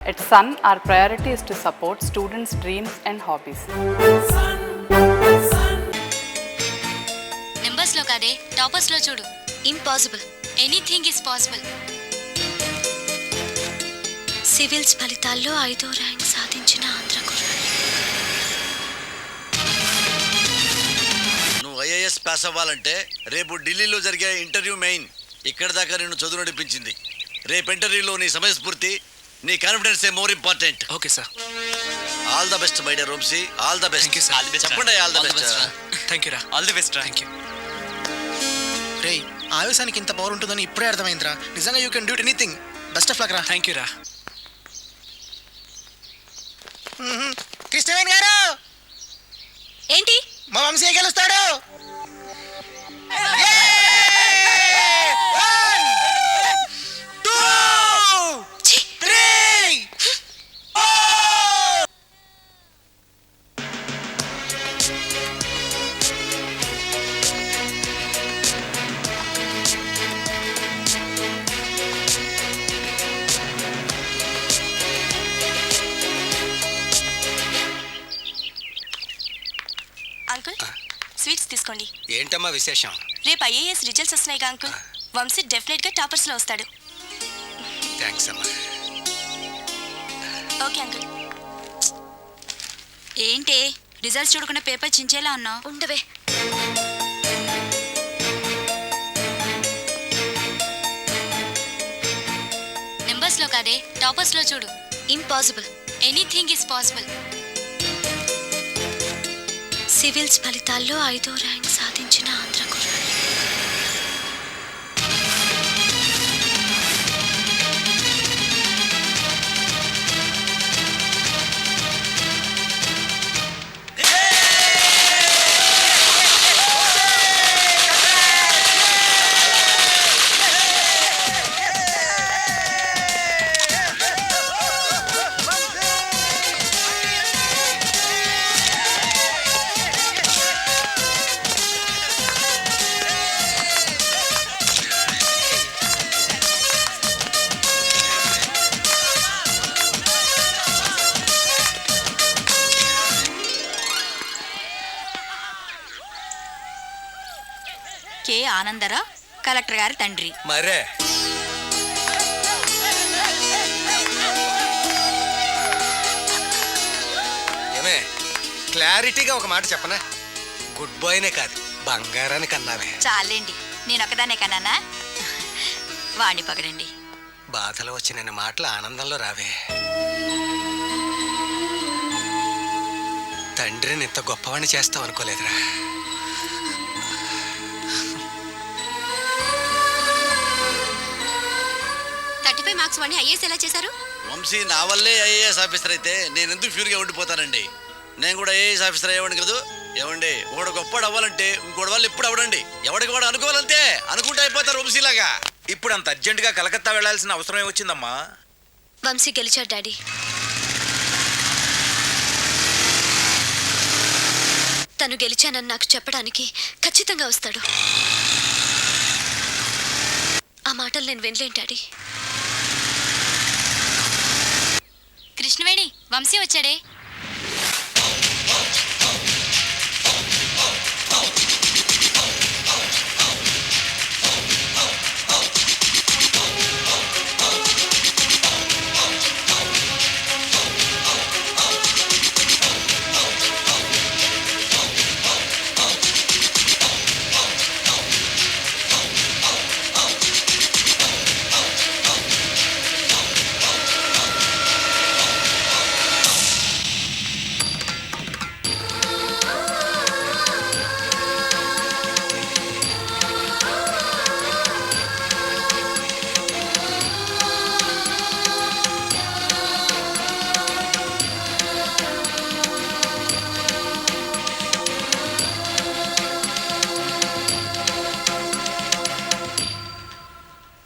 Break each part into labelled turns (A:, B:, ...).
A: At Sun, our priority is to support students' dreams and hobbies.
B: Numbers lo kade, toppers lo chudu. Impossible. Anything is possible. Civils ఫలితాల్లో 5వ rank సాధించిన ఆంధ్ర కుర్రాడు.
C: నువ్వు IAS pass అవ్వాలంటే రేపు ఢిల్లీలో జరిగే ఇంటర్వ్యూ మెయిన్. ఇక్కడ దాకా నిన్ను చదువు నడిపించింది. రేపు ఇంటర్వ్యూలో నీ సమయస్ఫూర్తి, నీ కాన్ఫిడెన్స్ ఏ more important.
D: Okay sir.
C: All the best my dear Vamsi. All the best. చెప్పండి all the best.
D: Thank you రా.
E: ఆల్ ది బెస్ట్ రా.
D: Thank you.
F: రే, ఆవేశానికి ఇంత పవర్ ఉంటుందని ఇప్పుడే అర్థమైందిరా. నిజంగా you can do anything. Best of luck రా.
D: థ్యాంక్ యూ రా.
F: కృష్ణవేణి గారు,
B: ఏంటి?
F: మా వంశీ గెలుస్తాడు.
B: అంకుల్, స్వీట్స్ తీసుకోండి.
E: ఏంటమ్మా విశేషం?
B: రేపు ఐఏఎస్ రిజల్ట్స్ వస్తున్నాయిగా అంకుల్. వంశీ డెఫినెట్గా టాపర్స్లో వస్తాడు.
E: థ్యాంక్స్ అమ్మా.
B: Okay uncle. ఏంటి రిజల్ట్స్ చూడకుండా పేపర్ చించేలా ఉన్నావు? ఉండవే. నెంబర్స్లో కాదే, టాపర్స్లో చూడు. Impossible. Anything is possible. Civils ఫలితాల్లో 5వ ర్యాంక్ సాధించిన ఆంధ్ర కుర్రాడు. కే ఆనందరావు, కలెక్టర్ గారి తండ్రి.
E: మరే ఏమే, క్లారిటీగా ఒక మాట చెప్పనా? గుడ్ బాయ్నే కాదు, బంగారాన్ని కన్నావే.
B: చాలేండి, నేను ఒకదానే కన్నానా? వాణ్ణి పగడండి.
E: బాధలో వచ్చిన మాటలు ఆనందంలో రావే. తండ్రిని ఇంత గొప్పవాణ్ణి చేస్తావు అనుకోలేదురా.
B: మార్క్స్ వాడిని ఐఏఎస్ ఎలా చేశారు?
C: వంశీ నా వల్లే ఐఏఎస్ ఆఫీసర్ అయితే నేను ఎందుకు ఫ్యూర్గా ఉండిపోతానండి? నేను కూడా ఐఏఎస్ ఆఫీసర్ అయ్యేవాడిని కదా. ఏమండి, ఒకడు గొప్పడు అవ్వాలంటే ఇంకోటి వాళ్ళు ఎప్పుడు అవడండి. ఎవడికి వాడు అనుకోవాలంతే, అనుకుంటే అయిపోతారు వంశీలాగా.
G: ఇప్పుడు అంత అర్జెంటుగా కలకత్తా వెళ్లాల్సిన అవసరమే వచ్చిందమ్మా.
B: వంశీ గెలిచాడు డాడీ. తను గెలిచానని నాకు చెప్పడానికి ఖచ్చితంగా వస్తాడు. ఆ మాటలు నేను వినలేను డాడీ. కృష్ణవేణి, వంశీ వచ్చాడే.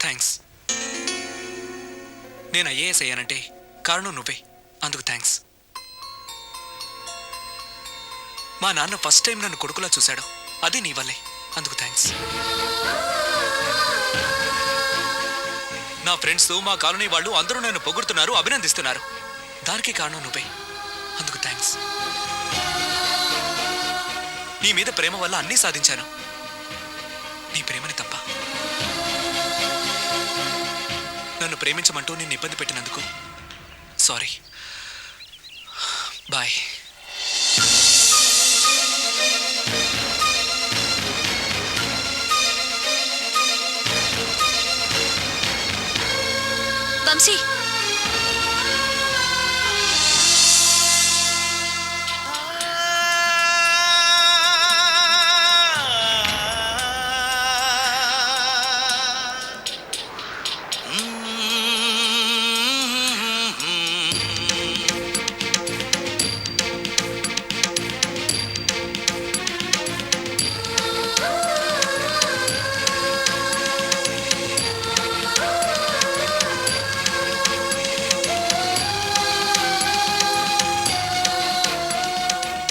D: థ్యాంక్స్. నేను ఐఏఎస్ అయ్యానంటే కారణం నువ్వే, అందుకు థ్యాంక్స్. మా నాన్న ఫస్ట్ టైం నన్ను కొడుకులా చూశాడు, అది నీ వల్లే, అందుకు థ్యాంక్స్. నా ఫ్రెండ్స్, మా కాలనీ వాళ్ళు అందరూ నన్ను పొగుడుతున్నారు, అభినందిస్తున్నారు. దానికి కారణం నువ్వే. అందుకు థ్యాంక్స్. నీ మీద ప్రేమ వల్ల అన్నీ సాధించాను. నీ ప్రేమని తప్ప. నన్ను ప్రేమించమంటూ నిన్ను ఇబ్బంది పెట్టినందుకు sorry. Bye.
B: Vamshi,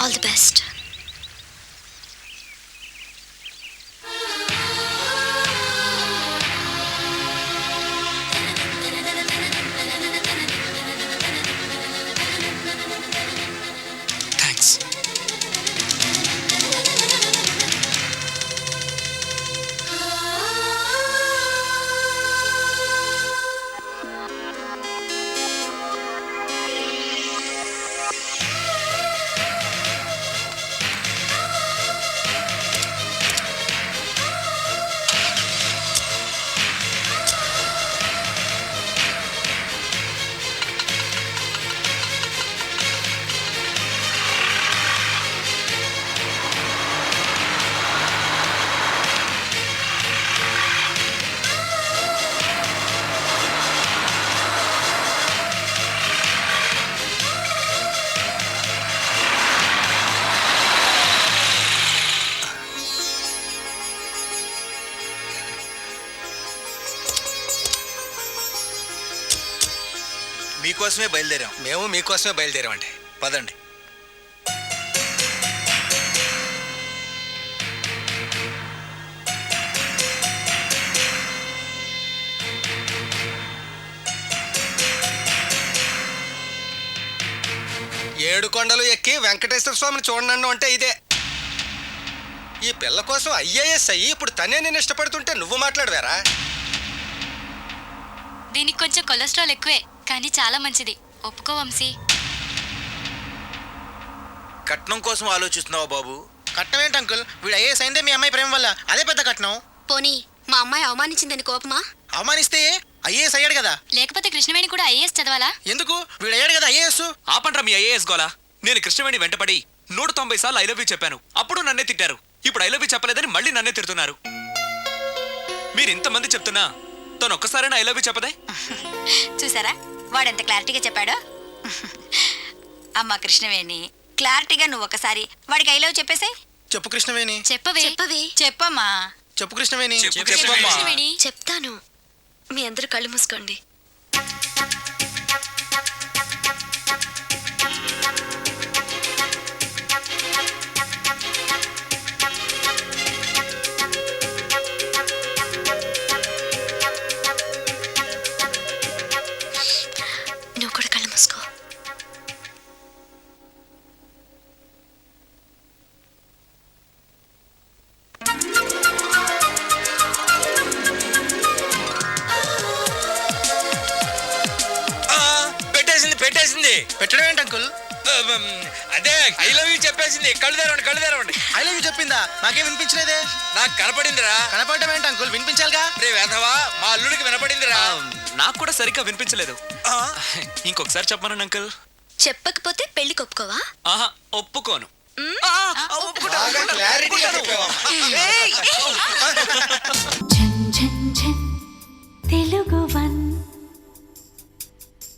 B: all the best.
D: Thanks.
G: మీకోసమే బయలుదేరాం.
E: మేము మీకోసమే బయలుదేరామండి.
G: పదండి.
E: ఏడు కొండలు ఎక్కి వెంకటేశ్వర స్వామిని చూడనండు అంటే ఇదే. ఈ పిల్ల కోసం ఐఏఎస్ అయ్యి ఇప్పుడు తనే నేను ఇష్టపడుతుంటే నువ్వు మాట్లాడవేరా?
B: దీనికి కొంచెం కొలెస్ట్రాల్ ఎక్కువే, కానీ చాలా మంచిది. ఒప్పుకో వంశీ.
G: కట్నం కోసం ఆలోచిస్తున్నావా బాబు?
F: కట్నం ఏంటి అంకుల్? వీడు ఐఏఎస్ అయిందే మీ అమ్మాయి ప్రేమ వల్ల. అదే పెద్ద కట్నం.
B: పోనీ మా అమ్మాయి అవమానించిందని కోపమా?
F: అవమానిస్తే ఐఏఎస్ అయ్యాడు కదా.
B: లేకపోతే కృష్ణవేణి కూడా ఐఏఎస్ చదవాలా?
F: ఎందుకు? వీడు అయ్యాడు కదా ఐఏఎస్.
D: ఆపండ్రా మీ ఐఏఎస్ గోలా. నేను కృష్ణవేణి వెంటపడి 190 సార్లు ఐ లవ్ యూ చెప్పాను. అప్పుడు నన్నే తిట్టారు. ఇప్పుడు ఐ లవ్ యూ చెప్పలేదని మళ్ళీ నన్నే తిడుతున్నారు. మీరు ఇంతమంది చెప్తున్నా తను ఒక్కసారైనా ఐ లవ్ యూ చెప్పదే?
H: చూసారా వాడెంత క్లారిటీగా చెప్పాడో. అమ్మా కృష్ణవేణి, క్లారిటీగా నువ్వు ఒకసారి వాడికి ఐ లవ్ చెప్పేసాయి.
F: చెప్పు కృష్ణవేణి.
B: చెప్పవే.
H: చెప్పమ్మా.
F: చెప్పు కృష్ణవేణి.
B: కృష్ణవేణి.
H: చెప్తాను. మీ అందరూ కళ్ళు మూసుకోండి. నువ్వు కూడా కళ్ళు మూసుకో.
G: పెట్టేసింది.
F: పెట్టడం ఏంటి అంకుల్?
G: అదే ఐ లవ్ యూ చెప్పేసింది. కళ్ళు తెరవండి.
F: ఐ లవ్ యూ చెప్పిందా? నాకేం వినిపించలేదే.
G: నాకు కనపడిందిరా.
F: కనపడటం ఏంటి అంకుల్? వినిపించాలిగా.
G: రే వేధవా, మా అల్లుడికి వినపడిందిరా.
D: నాకు కూడా సరిగ్గా వినిపించలేదు. ఇంకొకసారి చెప్పమను అంకుల్.
H: చెప్పకపోతే పెళ్లి ఒప్పుకోవా?
D: ఆహా, ఒప్పుకోను.
E: బాగా క్లారిటీగా చెప్పావమ్మా.